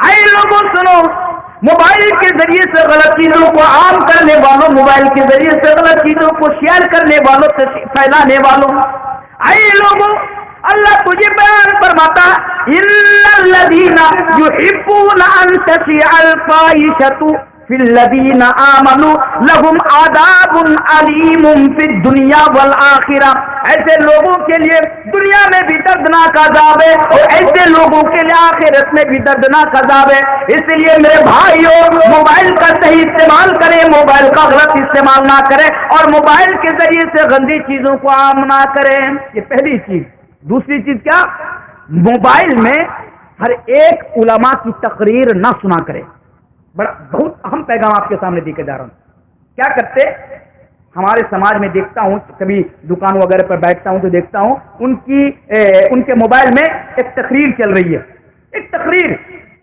آئے لوگوں سنو، موبائل کے ذریعے سے غلط چیزوں کو عام کرنے والوں، موبائل کے ذریعے سے غلط چیزوں کو شیئر کرنے والوں، پھیلانے والوں، آئے لوگوں، اللہ تجھے بیان فرماتا ان الذین یحبون ان تشیع الفاحشۃ فی الذین آمنوا لہم عذاب علیم فی الدنیا والآخرہ، ایسے لوگوں کے لیے دنیا میں بھی دردناک عذاب ہے اور ایسے لوگوں کے لیے آخرت میں بھی دردناک عذاب ہے۔ اس لیے میرے بھائیوں، موبائل کا صحیح استعمال کریں، موبائل کا غلط استعمال نہ کریں، اور موبائل کے ذریعے سے گندی چیزوں کو عام نہ کریں۔ یہ پہلی چیز۔ دوسری چیز کیا؟ موبائل میں ہر ایک علماء کی تقریر نہ سنا کرے۔ بہت اہم پیغام آپ کے سامنے دے کے جا رہا ہوں۔ کیا کرتے ہمارے سماج میں دیکھتا ہوں، کبھی دکان وغیرہ پر بیٹھتا ہوں تو دیکھتا ہوں ان کے موبائل میں ایک تقریر چل رہی ہے، ایک تقریر